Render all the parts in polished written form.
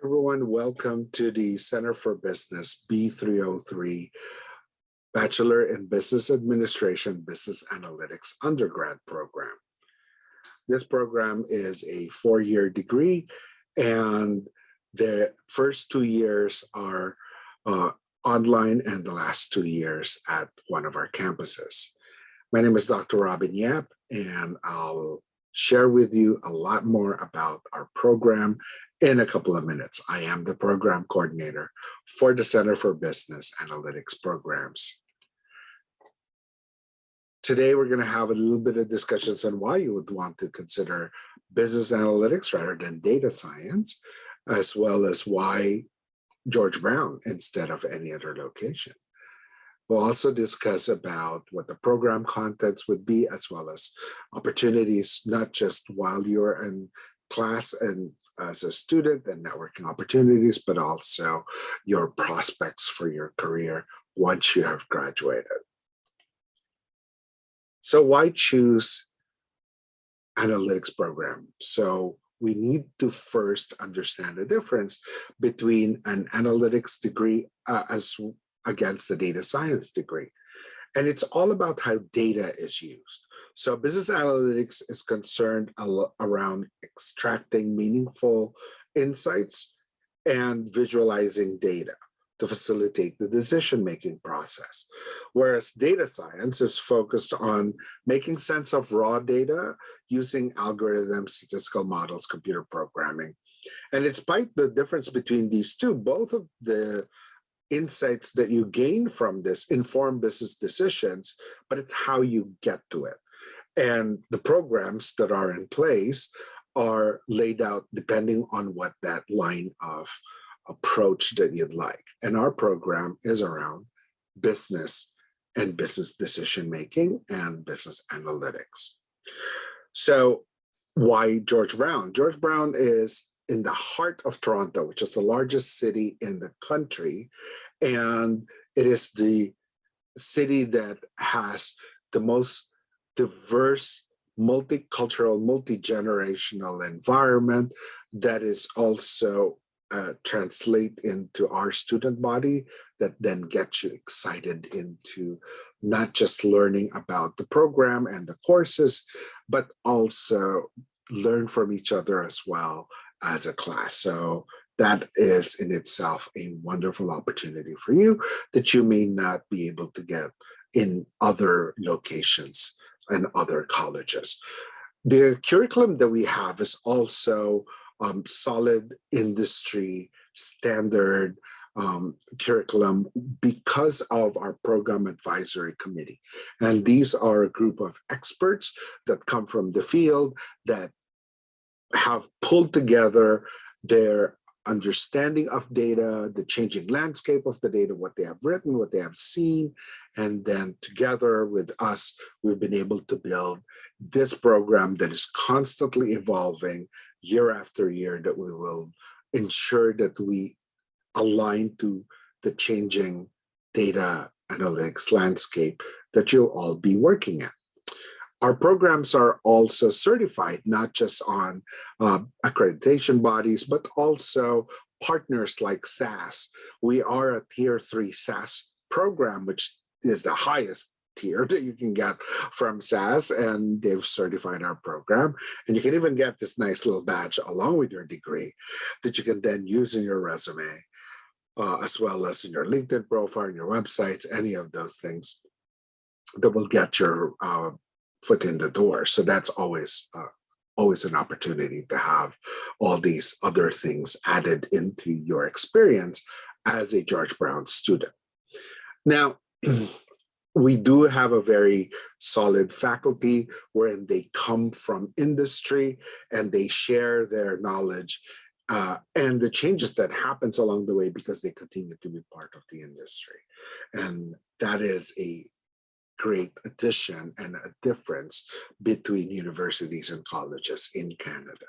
Everyone, welcome to the Center for Business B303 Bachelor in Business Administration Business Analytics undergrad program. This program is a 4-year degree, and the first 2 years are online and the last 2 years at one of our campuses. My name is Dr. Robin Yap, and I'll share with you a lot more about our program in a couple of minutes. I am the program coordinator for the Center for Business Analytics programs. Today, we're going to have a little bit of discussions on why you would want to consider business analytics rather than data science, as well as why George Brown instead of any other location. We'll also discuss about what the program contents would be, as well as opportunities, not just while you're in class and as a student and networking opportunities, but also your prospects for your career once you have graduated. So why choose analytics program? So we need to first understand the difference between an analytics degree as against the data science degree. And it's all about how data is used. So business analytics is concerned around extracting meaningful insights and visualizing data to facilitate the decision-making process. Whereas data science is focused on making sense of raw data using algorithms, statistical models, computer programming. And despite the difference between these two, both of the insights that you gain from this inform business decisions, but it's how you get to it. And the programs that are in place are laid out depending on what that line of approach that you'd like. And our program is around business and business decision making and business analytics. So why George Brown? George Brown is in the heart of Toronto, which is the largest city in the country. And it is the city that has the most diverse, multicultural, multi-generational environment that is also translate into our student body that then gets you excited into not just learning about the program and the courses, but also learn from each other as well as a class. So that is in itself a wonderful opportunity for you that you may not be able to get in other locations and other colleges. The curriculum that we have is also solid industry standard curriculum because of our program advisory committee. And these are a group of experts that come from the field that have pulled together their understanding of data, the changing landscape of the data, what they have written, what they have seen, and then together with us, we've been able to build this program that is constantly evolving year after year, that we will ensure that we align to the changing data analytics landscape that you'll all be working at. Our programs are also certified, not just on accreditation bodies, but also partners like SAS. We are a Tier 3 SAS program, which is the highest tier that you can get from SAS, and they've certified our program. And you can even get this nice little badge along with your degree that you can then use in your resume, as well as in your LinkedIn profile, your websites, any of those things that will get your foot in the door. So that's always an opportunity to have all these other things added into your experience as a George Brown student. Now, we do have a very solid faculty wherein they come from industry and they share their knowledge and the changes that happens along the way because they continue to be part of the industry. And that is a great addition and a difference between universities and colleges in Canada.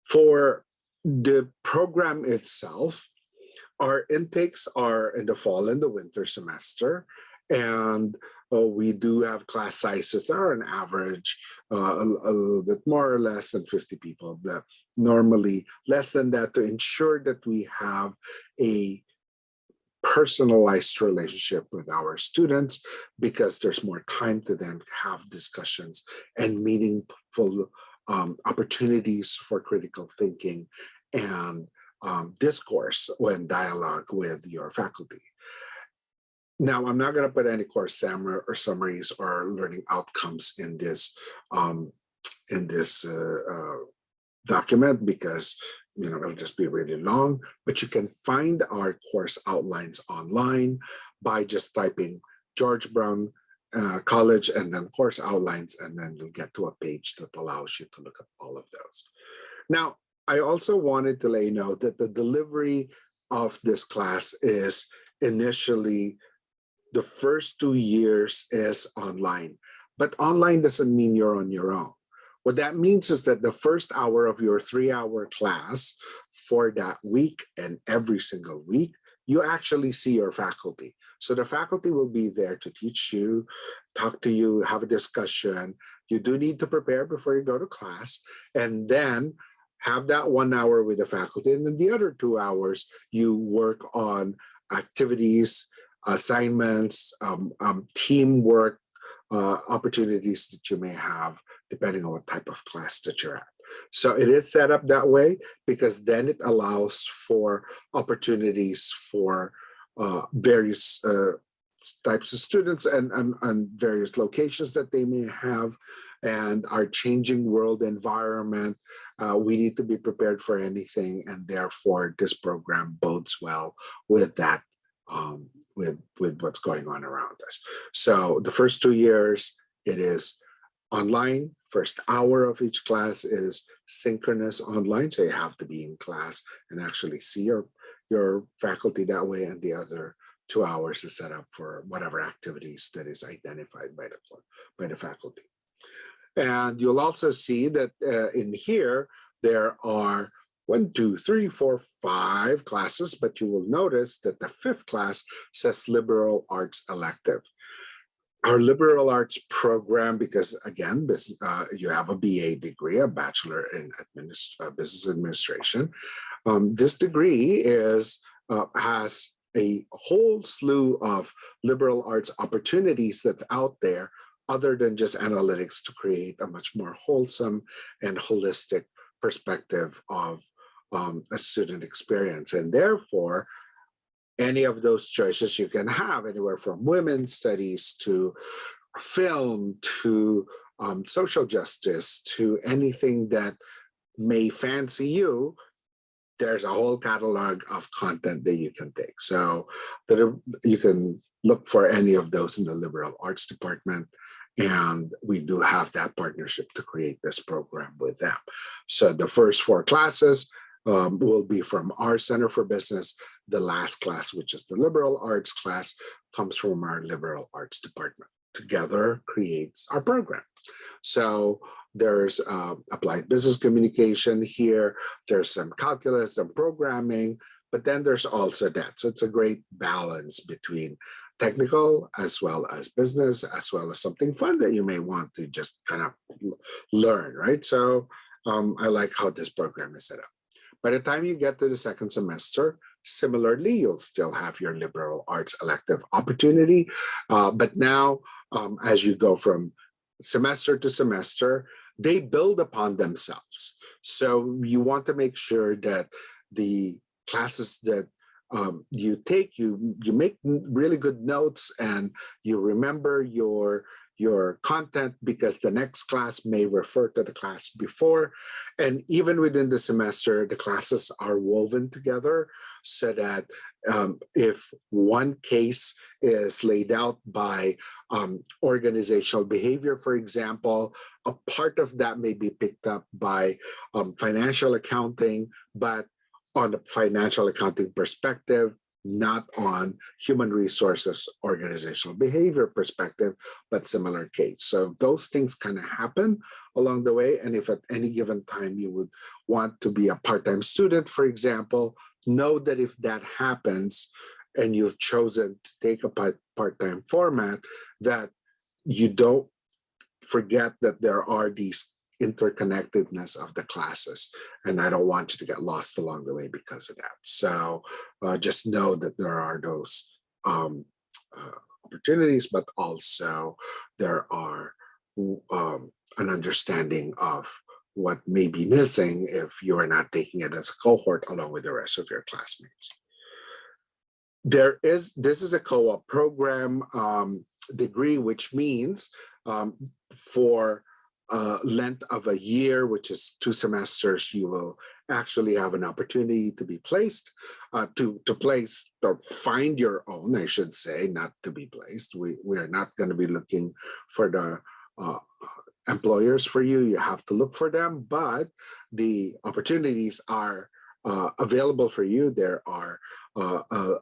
For the program itself, our intakes are in the fall and the winter semester, and we do have class sizes that are on average a little bit more or less than 50 people, but normally less than that, to ensure that we have a personalized relationship with our students, because there's more time to then have discussions and meaningful opportunities for critical thinking and discourse when dialogue with your faculty. Now, I'm not going to put any course summaries or learning outcomes in this um, document, because it'll just be really long. But you can find our course outlines online by just typing George Brown College and then course outlines, and then you'll get to a page that allows you to look at all of those. Now, I also wanted to let you know that the delivery of this class is initially the first 2 years is online, but online doesn't mean you're on your own. What that means is that the first hour of your 3-hour class for that week and every single week, you actually see your faculty. So the faculty will be there to teach you, talk to you, have a discussion. You do need to prepare before you go to class, and then have that 1 hour with the faculty. And then the other 2 hours, you work on activities, assignments, teamwork, opportunities that you may have, depending on what type of class that you're at. So it is set up that way because then it allows for opportunities for various types of students and various locations that they may have, and our changing world environment. We need to be prepared for anything, and therefore this program bodes well with that, with what's going on around us. So the first 2 years, it is online. First hour of each class is synchronous online, so you have to be in class and actually see your faculty that way, and the other 2 hours is set up for whatever activities that is identified by the faculty. And you'll also see that in here, there are 1, 2, 3, 4, 5 classes, but you will notice that the 5th class says liberal arts elective. Our liberal arts program, because again, you have a BA degree, a Bachelor in Business Administration. This degree has a whole slew of liberal arts opportunities that's out there, other than just analytics, to create a much more wholesome and holistic perspective of a student experience. And therefore, any of those choices you can have, anywhere from women's studies to film to social justice to anything that may fancy you, there's a whole catalog of content that you can take. So you can look for any of those in the liberal arts department. And we do have that partnership to create this program with them. So the first 4 classes will be from our Center for Business. The last class, which is the liberal arts class, comes from our liberal arts department. Together creates our program. So there's applied business communication here. There's some calculus and programming, but then there's also that. So it's a great balance between technical as well as business, as well as something fun that you may want to just kind of learn, right? So I like how this program is set up. By the time you get to the 2nd semester, similarly, you'll still have your liberal arts elective opportunity. But now, as you go from semester to semester, they build upon themselves. So you want to make sure that the classes that you take, you make really good notes, and you remember your content, because the next class may refer to the class before. And even within the semester, the classes are woven together so that if one case is laid out by organizational behavior, for example, a part of that may be picked up by financial accounting, but on the financial accounting perspective, not on human resources, organizational behavior perspective, but similar case. So those things kind of happen along the way. And if at any given time you would want to be a part-time student, for example, know that if that happens and you've chosen to take a part-time format, that you don't forget that there are these interconnectedness of the classes, and I don't want you to get lost along the way because of that. So just know that there are those opportunities, but also there are an understanding of what may be missing if you are not taking it as a cohort along with the rest of your classmates. This is a co-op program degree, which means for length of a year, which is 2 semesters, you will actually have an opportunity to be placed, to place or find your own, I should say, not to be placed. We are not going to be looking for the employers for you. You have to look for them, but the opportunities are available for you. There are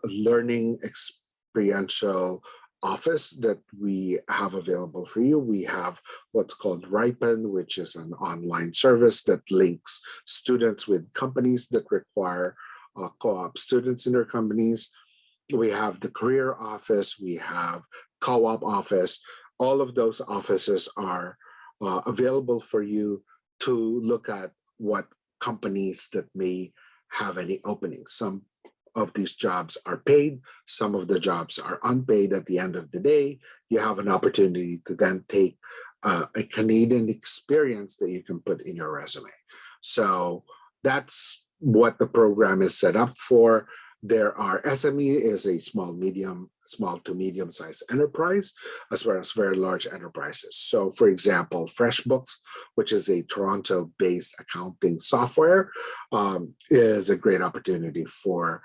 learning experiential office that we have available for you. We have what's called Ripen, which is an online service that links students with companies that require co-op students in their companies. We have the career office, we have co-op office. All of those offices are available for you to look at what companies that may have any openings. Some of these jobs are paid, some of the jobs are unpaid. At the end of the day, you have an opportunity to then take a Canadian experience that you can put in your resume. So that's what the program is set up for. There are SME is a small to medium sized enterprise, as well as very large enterprises. So for example, FreshBooks, which is a Toronto-based accounting software, is a great opportunity for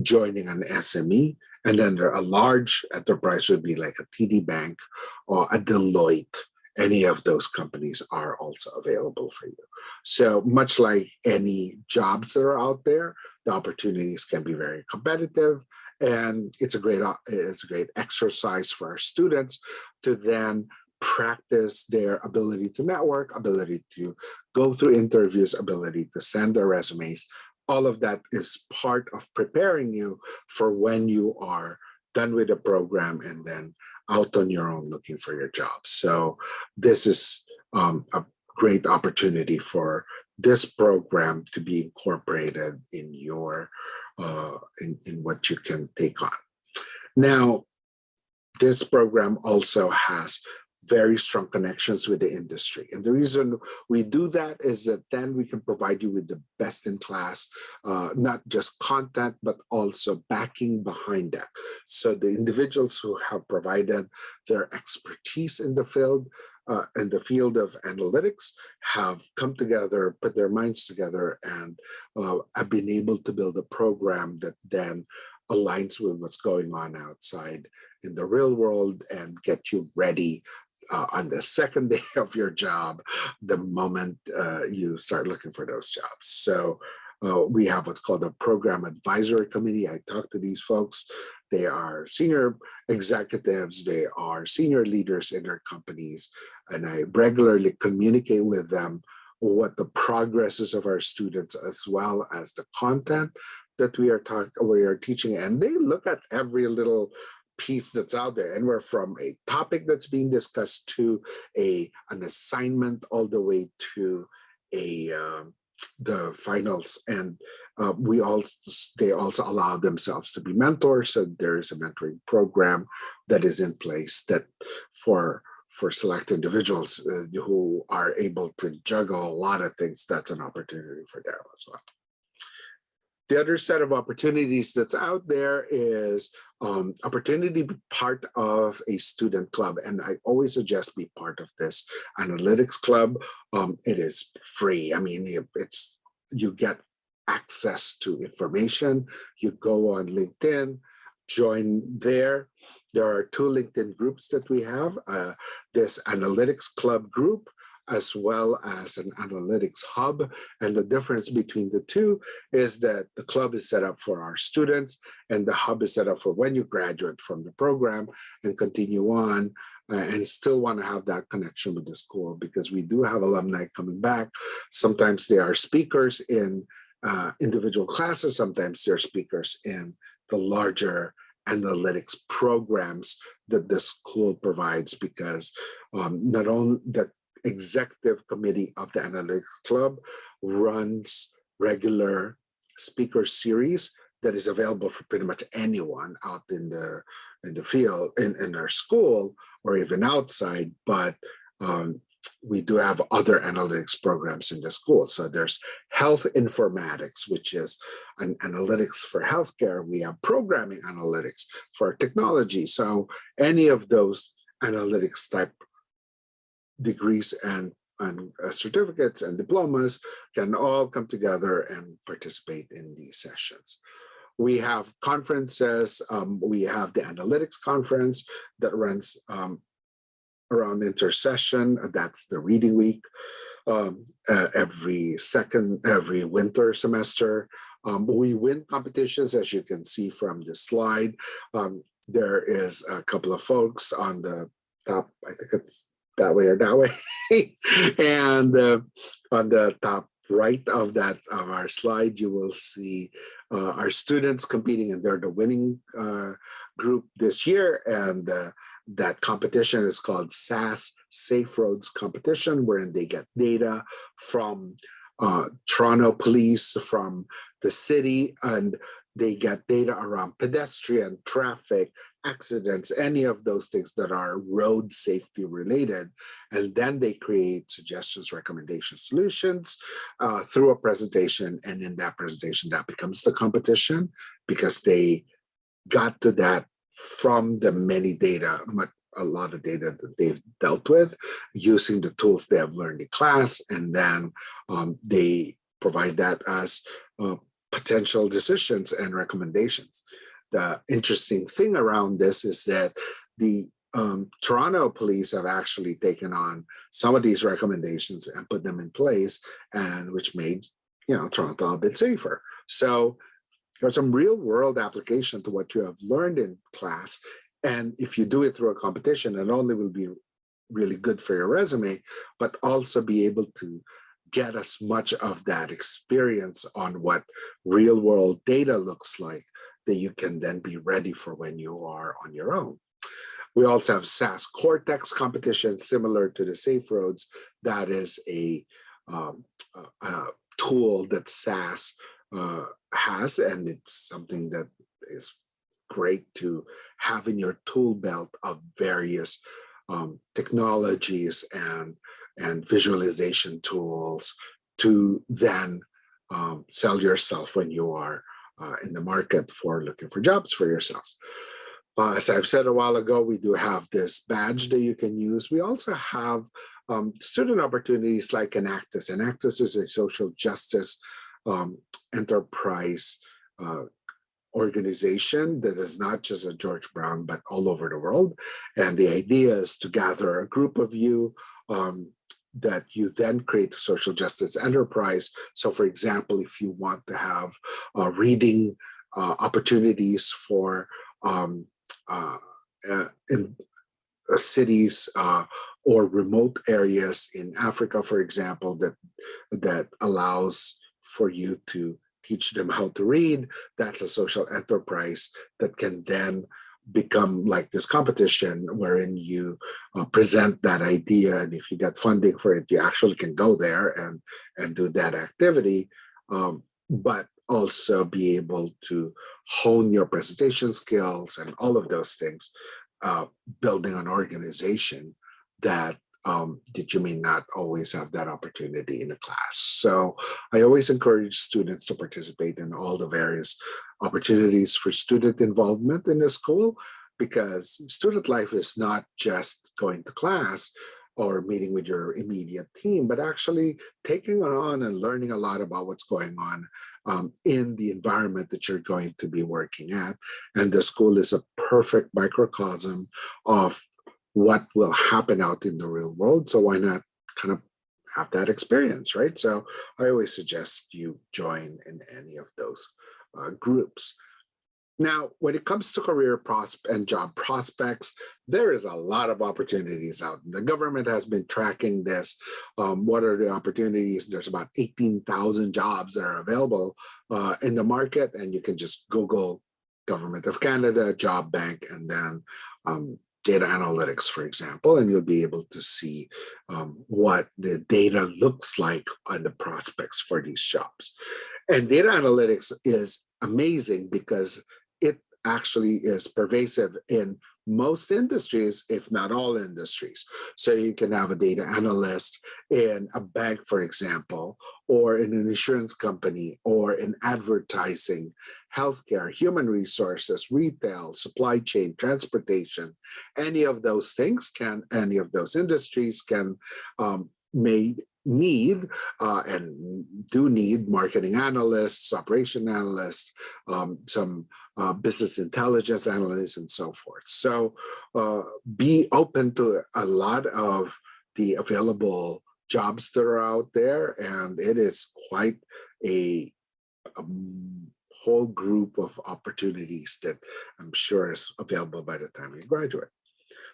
joining an SME. And then a large enterprise would be like a TD Bank or a Deloitte. Any of those companies are also available for you. So much like any jobs that are out there, the opportunities can be very competitive, and it's a great exercise for our students to then practice their ability to network, ability to go through interviews, ability to send their resumes. All of that is part of preparing you for when you are done with the program and then out on your own looking for your job. So this is a great opportunity for this program to be incorporated in your in what you can take on. Now, this program also has very strong connections with the industry. And the reason we do that is that then we can provide you with the best in class, not just content, but also backing behind that. So the individuals who have provided their expertise in the field of analytics have come together, put their minds together, and have been able to build a program that then aligns with what's going on outside in the real world and get you ready on the second day of your job, the moment you start looking for those jobs. So we have what's called a program advisory committee. I talk to these folks. They are senior executives. They are senior leaders in their companies. And I regularly communicate with them what the progress is of our students, as well as the content that we are teaching. And they look at every little piece that's out there, anywhere from a topic that's being discussed to an assignment, all the way to the finals. And they also allow themselves to be mentors. So there is a mentoring program that is in place that for select individuals who are able to juggle a lot of things. That's an opportunity for them as well. The other set of opportunities that's out there is opportunity to be part of a student club. And I always suggest be part of this analytics club. It is free. I mean, you get access to information. You go on LinkedIn, join there. There are 2 LinkedIn groups that we have, this analytics club group, as well as an analytics hub. And the difference between the two is that the club is set up for our students and the hub is set up for when you graduate from the program and continue on and still want to have that connection with the school, because we do have alumni coming back. Sometimes they are speakers in individual classes, sometimes they're speakers in the larger analytics programs that the school provides, because not only the executive committee of the analytics club runs regular speaker series that is available for pretty much anyone out in the field, in our school, or even outside. But we do have other analytics programs in the school. So there's health informatics, which is an analytics for healthcare. We have programming analytics for technology. So any of those analytics type degrees and certificates and diplomas can all come together and participate in these sessions. We have conferences. We have the analytics conference that runs around intersession. That's the reading week, every winter semester. We win competitions, as you can see from this slide. There is a couple of folks on the top, I think it's that way or that way. And on the top right of our slide, you will see our students competing, and they're the winning group this year. And that competition is called SAS Safe Roads Competition, wherein they get data from Toronto Police, from the city, and they get data around pedestrian, traffic, accidents, any of those things that are road safety related. And then they create suggestions, recommendations, solutions through a presentation. And in that presentation, that becomes the competition, because they got to that from the many data, a lot of data that they've dealt with using the tools they have learned in class. And then they provide that as potential decisions and recommendations. The interesting thing around this is that the Toronto Police have actually taken on some of these recommendations and put them in place, and which made Toronto a bit safer. So there's some real world application to what you have learned in class. And if you do it through a competition, not only will be really good for your resume, but also be able to get as much of that experience on what real world data looks like, that you can then be ready for when you are on your own. We also have SAS Cortex competition, similar to the Safe Roads. That is a tool that SAS has, and it's something that is great to have in your tool belt of various technologies and visualization tools to then sell yourself when you are in the market for looking for jobs for yourselves. As I've said a while ago, we do have this badge that you can use. We also have student opportunities like Enactus. Enactus is a social justice enterprise organization that is not just at George Brown, but all over the world. And the idea is to gather a group of you that you then create a social justice enterprise. So for example, if you want to have reading opportunities for in cities or remote areas in Africa, for example, that allows for you to teach them how to read, that's a social enterprise that can then become like this competition wherein you present that idea, and if you get funding for it, you actually can go there and do that activity, but also be able to hone your presentation skills and all of those things, building an organization that you may not always have that opportunity in a class. So I always encourage students to participate in all the various opportunities for student involvement in the school, because student life is not just going to class or meeting with your immediate team, but actually taking on and learning a lot about what's going on in the environment that you're going to be working at. And the school is a perfect microcosm of what will happen out in the real world. So why not kind of have that experience, right? So I always suggest you join in any of those groups. Now, when it comes to career and job prospects, there is a lot of opportunities out. The government has been tracking this. What are the opportunities? There's about 18,000 jobs that are available in the market, and you can just Google Government of Canada, Job Bank, and then data analytics, for example, and you'll be able to see what the data looks like on the prospects for these jobs. And data analytics is amazing because it actually is pervasive in most industries, if not all industries. So you can have a data analyst in a bank, for example, or in an insurance company, or in advertising, healthcare, human resources, retail, supply chain, transportation. Any of those things can, any of those industries can may need and do need marketing analysts, operation analysts, some business intelligence analysts, and so forth. So be open to a lot of the available jobs that are out there, and it is quite a whole group of opportunities that I'm sure is available by the time you graduate.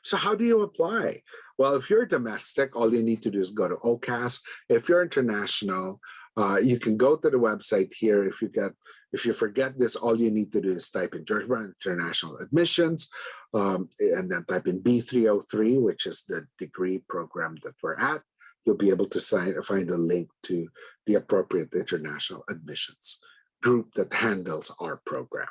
So how do you apply? Well, if you're domestic, all you need to do is go to OCAS. If you're international, you can go to the website here. If you forget this, all you need to do is type in George Brown International Admissions, and then type in B303, which is the degree program that we're at. You'll be able to find a link to the appropriate international admissions group that handles our program.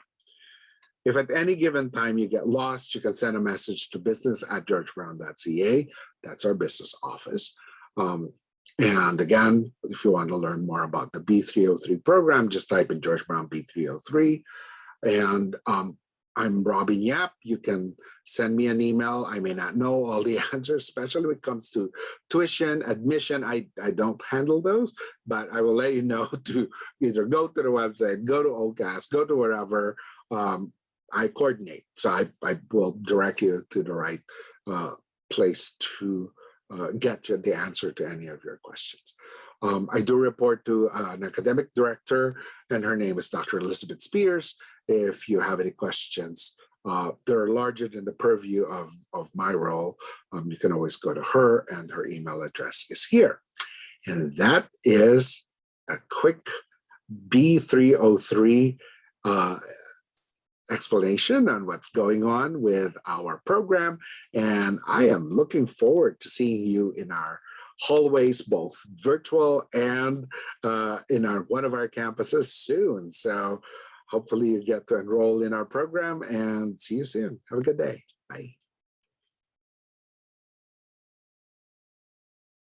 If at any given time you get lost, you can send a message to business@georgebrown.ca. That's our business office. And again, if you want to learn more about the B303 program, just type in George Brown B303. And I'm Robin Yap. You can send me an email. I may not know all the answers, especially when it comes to tuition, admission. I don't handle those, but I will let you know to either go to the website, go to OCAS, go to wherever. I coordinate, so I will direct you to the right place to get you the answer to any of your questions. I do report to an academic director, and her name is Dr. Elizabeth Spears. If you have any questions that are larger than the purview of my role, you can always go to her, and her email address is here. And that is a quick B303 explanation on what's going on with our program. And I am looking forward to seeing you in our hallways, both virtual and in one of our campuses soon. So hopefully you get to enroll in our program, and see you soon. Have a good day. Bye.